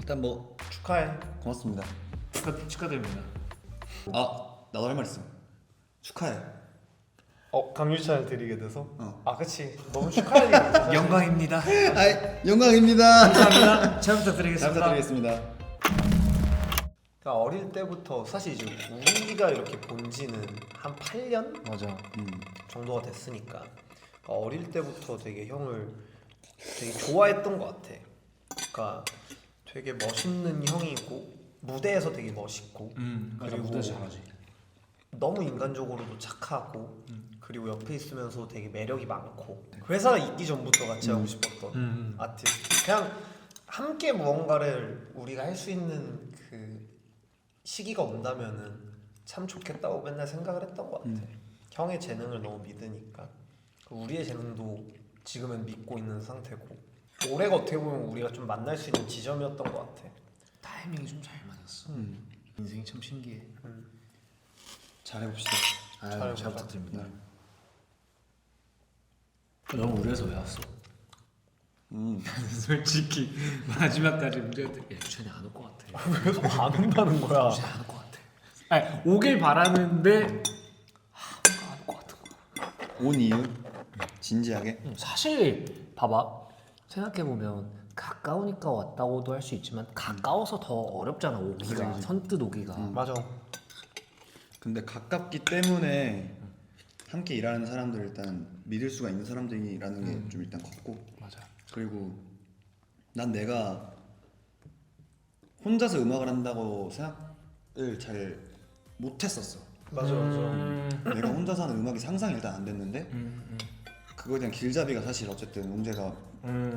일단 뭐 축하해. 고맙습니다. 축하드립니다. 나도 할 말 있어. 축하해. 강유찬을 드리게 돼서. 어. 그치. 너무 축하해. 사실. 영광입니다. 영광입니다. 감사합니다. 잘 잘 부탁드리겠습니다. 부탁드리겠습니다. 그러니까 어릴 때부터 사실 이제 우리가 이렇게 본 지는 한 8년 맞아. 정도가 됐으니까 그러니까 어릴 때부터 되게 형을 되게 좋아했던 것 같아. 그러니까 되게 멋있는 형이고 무대에서 되게 멋있고 맞아. 그리고 무대 잘하지. 너무 인간적으로도 착하고 그리고 옆에 있으면서 되게 매력이 많고 회사가 있기 전부터 같이 하고 싶었던 아티스트. 그냥 함께 무언가를 우리가 할 수 있는 그 시기가 온다면은 참 좋겠다고 맨날 생각을 했던 것 같아. 형의 재능을 너무 믿으니까 우리의 재능도 지금은 믿고 있는 상태고 올해가 어떻게 보면 우리가 좀 만날 수 있는 지점이었던 것 같아. 타이밍이 좀 잘 맞았어. 인생이 참 신기해. 잘해봅시다. 잘 부탁드립니다. 너무 우려해서 왜 왔어? 솔직히 마지막까지 문제였던 야 유찬이 안 올 것 같아. 왜 안 온다는 거야? 유찬이 안 올 것 같아. 아니 오길 바라는데 뭔가 안 올 것 같은 거야. 온 이유? 진지하게? 사실 봐봐 생각해보면 가까우니까 왔다고도 할 수 있지만 가까워서 더 어렵잖아 오기가. 그치. 선뜻 오기가. 맞아. 근데 가깝기 때문에 함께 일하는 사람들 일단 믿을 수가 있는 사람들이라는 게 좀 일단 컸고 맞아. 그리고 난 내가 혼자서 음악을 한다고 생각을 잘 못했었어. 맞아. 내가 혼자서 하는 음악이 상상이 일단 안 됐는데 그거에 대한 길잡이가 사실 어쨌든 웅재가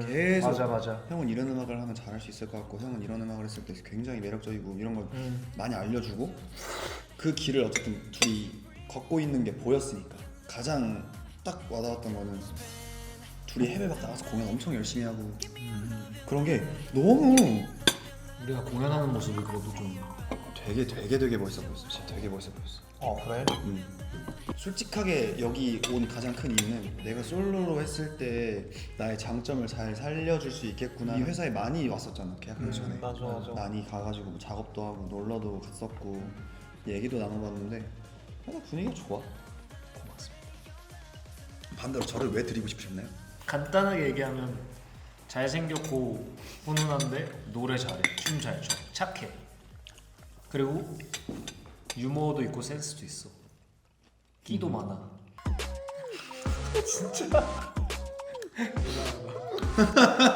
계속 맞아. 형은 이런 음악을 하면 잘할 수 있을 것 같고 형은 이런 음악을 했을 때 굉장히 매력적이고 이런 걸 많이 알려주고 그 길을 어쨌든 둘이 걷고 있는 게 보였으니까 가장 딱 와닿았던 거는 둘이 해외 막 나가서 공연 엄청 열심히 하고 그런 게 너무 우리가 공연하는 모습이 그래도 좀 되게 멋있어 보였어. 진짜 되게 멋있어 보였어. 그래? 솔직하게 여기 온 가장 큰 이유는 내가 솔로로 했을 때 나의 장점을 잘 살려줄 수 있겠구나. 이 회사에 많이 왔었잖아 계약하기 전에. 맞아. 많이 가가지고 뭐 작업도 하고 놀러도 갔었고 얘기도 나눠봤는데 분위기가 좋아. 고맙습니다. 반대로 저를 왜 드리고 싶으셨나요? 간단하게 얘기하면 잘생겼고 훈훈한데 노래 잘해, 춤 잘 춰, 착해. 그리고 유머도 있고 센스도 있어. 끼도 많아. 진짜.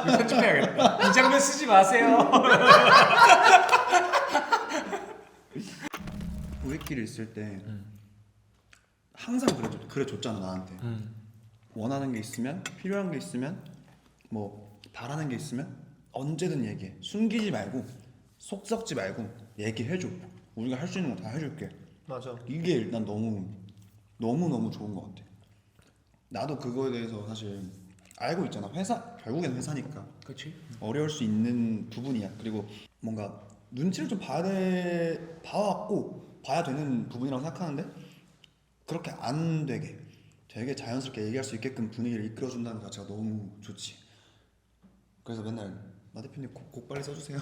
편집해야겠다. 이 장면 쓰지 마세요. 우리끼리 있을 때 항상 그래줬잖아 나한테. 원하는 게 있으면 필요한 게 있으면 뭐 바라는 게 있으면 언제든 얘기해. 숨기지 말고 속 썩지 말고 얘기해줘. 우리가 할 수 있는 거 다 해줄게. 맞아. 이게 일단 너무 좋은 것 같아. 나도 그거에 대해서 사실 알고 있잖아. 결국엔 회사니까 그렇지. 어려울 수 있는 부분이야. 그리고 뭔가 눈치를 좀 봐왔고 봐야 되는 부분이라고 생각하는데 그렇게 안 되게 되게 자연스럽게 얘기할 수 있게끔 분위기를 이끌어준다는 것 자체가 너무 좋지. 그래서 맨날 마 대표님 곡 빨리 써주세요.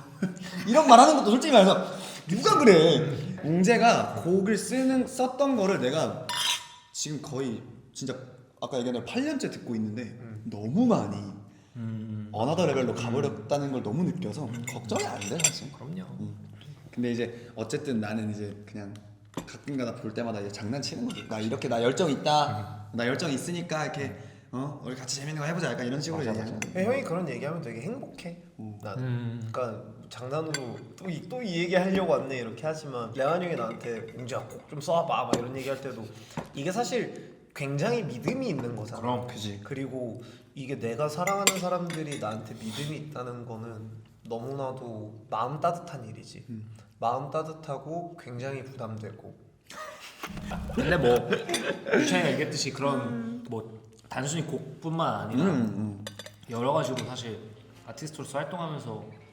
이런 말하는 것도 솔직히 말해서 누가 그래. 웅재가 곡을 썼던 거를 내가 지금 거의 진짜 아까 얘기한 대로 8년째 듣고 있는데 너무 많이 어나더 레벨로 가버렸다는 걸 너무 느껴서 걱정이 안 돼 사실. 그럼요. 근데 이제 어쨌든 나는 이제 그냥 가끔가다 볼 때마다 이제 장난치는 거지. 나 열정 있다. 나 열정 있으니까 이렇게 우리 같이 재밌는 거 해보자. 약간 이런 식으로 얘기하는 거. 형이 그런 얘기하면 되게 행복해. 나는. 그러니까 장난으로 또 이 얘기 하려고 왔네 이렇게 하지만 레안이 형이 나한테 웅재야 꼭 좀 써봐 막 이런 얘기 할 때도 이게 사실 굉장히 믿음이 있는 거잖아. 그럼 그지. 그리고 이게 내가 사랑하는 사람들이 나한테 믿음이 있다는 거는 너무나도 마음 따뜻한 일이지. 마음 따뜻하고 굉장히 부담되고. 근데 뭐 유찬이가 얘기했듯이 그런 뭐 단순히 곡뿐만 아니라 여러 가지로 사실 아티스트로서 활동하면서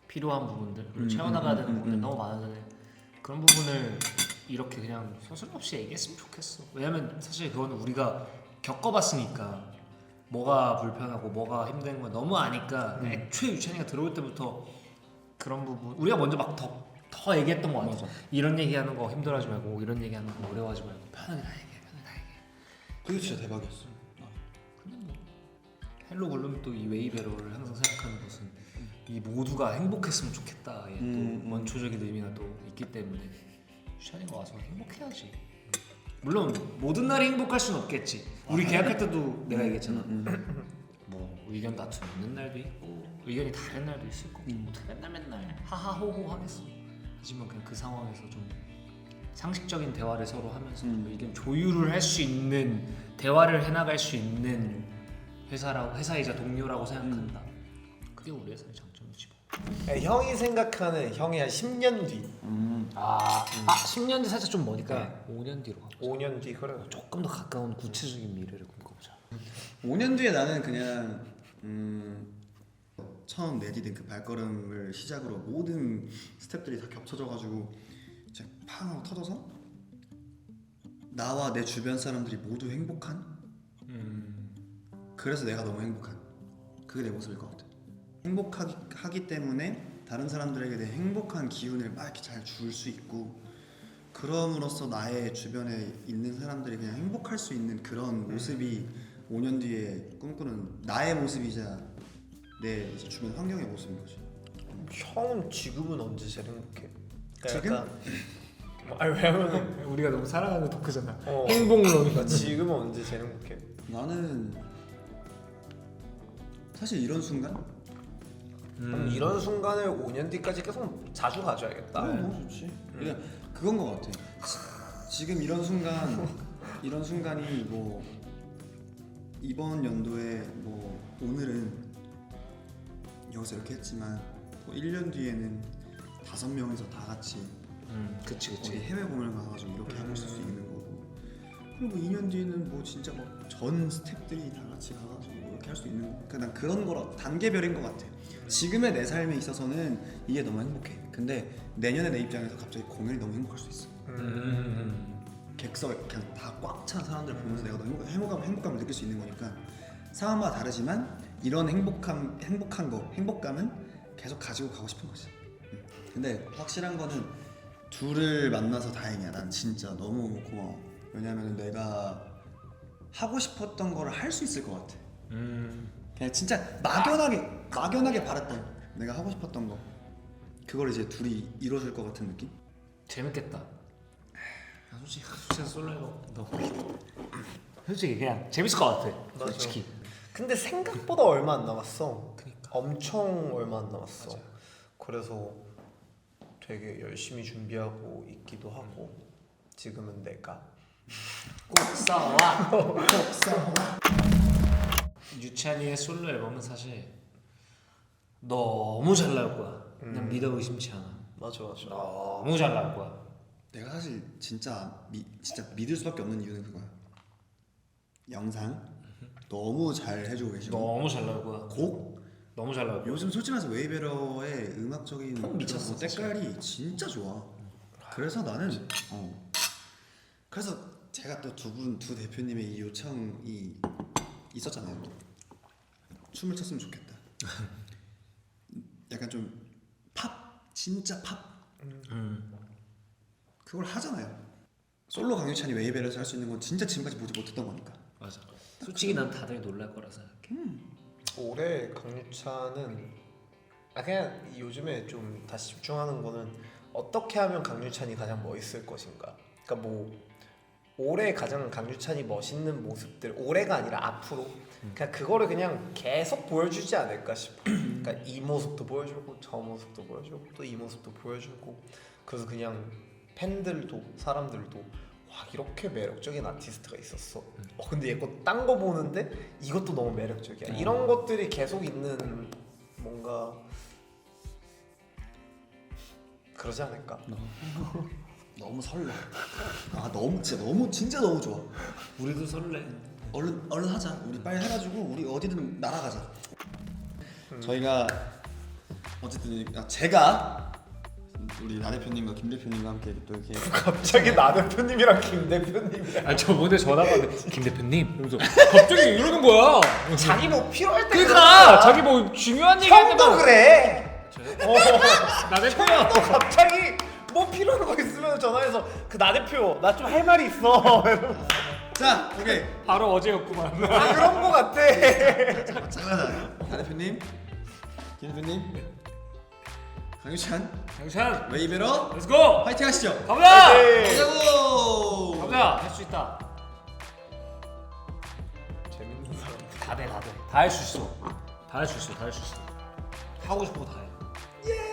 필요한 부분들 그리고 채워나가야 되는 부분들 너무 많은데 그런 부분을 이렇게 그냥 서슴없이 얘기했으면 좋겠어. 왜냐면 사실 그거는 우리가 겪어봤으니까 뭐가 불편하고 뭐가 힘든 건 너무 아니까 애초에 유찬이가 들어올 때부터 그런 부분 우리가 먼저 막 더 얘기했던 거 같아. 이런 얘기하는 거 힘들어하지 말고 이런 얘기하는 거 어려워하지 말고 편하게 다 얘기해. 그게 진짜 대박이었어. 근데 뭐 헬로 블룸 또 이 웨이베러를 항상 생각하는 것은 이 모두가 행복했으면 좋겠다의 또 원초적인 의미가 또 있기 때문에 슈샤니가 와서 행복해야지. 물론 모든 날이 행복할 수는 없겠지. 우리 계약할 때도 내가 얘기했잖아. 뭐 의견 다툼 있는 날도 있고 의견이 다른 날도 있을 거고 어떻게 맨날 하하호호 하겠어. 하지만 그냥 그 상황에서 좀 상식적인 대화를 서로 하면서 의견 조율을 할 수 있는 대화를 해나갈 수 있는 회사이자 동료라고 생각한다. 그게 우리 회사의 장점이지 뭐. 형이 생각하는 형이 한 10년 뒤 10년 뒤 살짝 좀 머니까 5년 뒤로 가보자. 5년 뒤 그래 조금 더 가까운 구체적인 미래를 꿈꿔보자. 5년 뒤에 나는 그냥 처음 내디딘 그 발걸음을 시작으로 모든 스텝들이 다 겹쳐져가지고 이제 팡 하고 터져서 나와 내 주변 사람들이 모두 행복한 그래서 내가 너무 행복한 그게 내 모습일 것 같아. 행복하기 때문에 다른 사람들에게 내 행복한 기운을 막 이렇게 잘 줄 수 있고 그럼으로써 나의 주변에 있는 사람들이 그냥 행복할 수 있는 그런 모습이 5년 뒤에 꿈꾸는 나의 모습이자 내 이제 주변 환경의 모습인 거지. 형은 지금은 언제 제일 행복해? 지금? 아니 왜냐면 우리가 너무 사랑하는 토크잖아. 행복론이니까 지금은 언제 제일 행복해? 나는 사실 이런 순간? 그럼 이런 순간을 5년 뒤까지 계속 자주 가져야겠다. 너무 좋지. 그냥 그건 거 같아. 지금 이런 순간이 뭐 이번 연도에 뭐 오늘은 여기서 이렇게 했지만 뭐 1년 뒤에는 5명이서 다 같이 그치 어디 해외 공연을 가가지고 이렇게 하고 있을 수 있는 거고 그리고 2년 뒤에는 뭐 진짜 막 전 스태프들이 다 같이 가가지고 이렇게 할 수 있는 거. 그러니까 난 그런 거라 단계별인 것 같아. 지금의 내 삶에 있어서는 이게 너무 행복해. 근데 내년에 내 입장에서 갑자기 공연이 너무 행복할 수 있어. 객석 그냥 다 꽉 찬 사람들 보면서 내가 너무 행복감을 느낄 수 있는 거니까 상황마다 다르지만 이런 행복감은 계속 가지고 가고 싶은 거지. 근데 확실한 거는 둘을 만나서 다행이야. 난 진짜 너무 고마워. 왜냐면 내가 하고 싶었던 거를 할 수 있을 것 같아. 그냥 진짜 막연하게 바랬던 내가 하고 싶었던 거 그걸 이제 둘이 이뤄줄 것 같은 느낌? 재밌겠다. 솔직히 솔로 앨범 너무 솔직히 그냥 재밌을 것 같아. 맞아. 솔직히. 근데 생각보다 얼마 안 남았어. 그러니까. 엄청 얼마 안 남았어. 맞아. 그래서 되게 열심히 준비하고 있기도 하고 지금은 내가 꼭 싸워. 유찬이의 솔로 앨범은 사실 너무 잘 나올 거야. 그냥 믿어 의심치 않아. 맞아. 너무 잘 나올 거야. 내가 사실 진짜 믿을 수밖에 없는 이유는 그거야. 영상 너무 잘 해주고 계시고 너무 잘 나올 거야. 곡 너무 잘 나올 거야. 요즘 솔직히 말해서 웨이베러의 음악적인 형 미쳤어, 그 때깔이 진짜 좋아. 그래서 나는 그래서 제가 또 두 대표님의 이 요청이 있었잖아요. 춤을 췄으면 좋겠다. 약간 좀 팝, 진짜 팝. 그걸 하잖아요. 솔로 강유찬이 웨이베러에서 할 수 있는 건 진짜 지금까지 보지 못했던 거니까. 맞아. 솔직히 난 다들 놀랄 거라 생각해. 올해 강유찬은 그냥 요즘에 좀 다시 집중하는 거는 어떻게 하면 강유찬이 가장 멋있을 것인가. 그러니까 뭐 올해 가장 강유찬이 멋있는 모습들 올해가 아니라 앞으로 그냥 그거를 그냥 계속 보여주지 않을까 싶어. 그러니까 이 모습도 보여주고 저 모습도 보여주고 또 이 모습도 보여주고 그래서 그냥 팬들도 사람들도 와 이렇게 매력적인 아티스트가 있었어. 근데 얘 거 딴 거 보는데 이것도 너무 매력적이야. 이런 것들이 계속 있는 뭔가 그러지 않을까? 너무 설레. 진짜 너무 좋아. 우리도 설레. 얼른 하자. 우리 빨리 해가지고 우리 어디든 날아가자. 저희가 어쨌든 제가 우리 나 대표님과 김 대표님과 함께 또 이렇게 갑자기 나 대표님이랑 김 대표님이랑 아 저번에 전화가 왔는데 김 대표님 이러면서 갑자기 이러는 거야. 자기 뭐 필요할 때 그러니까 자기 뭐 중요한 얘기 형도 그래. 나 대표야. 또 갑자기 뭐 필요한 거 있으면 전화해서 그 나 대표 나 좀 할 말이 있어. 자, 오케이. 바로 어제였구만. 아, 그런 거 같아. 장난아. 나 대표님, 김 대표님, 강유찬, 강찬, 웨이베러, 렛츠고. 파이팅 하시죠. 가보자. 네. 가자고. 가보자. 할 수 있다. 재밌는 사람. 다 돼. 다 할 수 있어. 다 할 수 있어. 하고 싶은 거 다 해.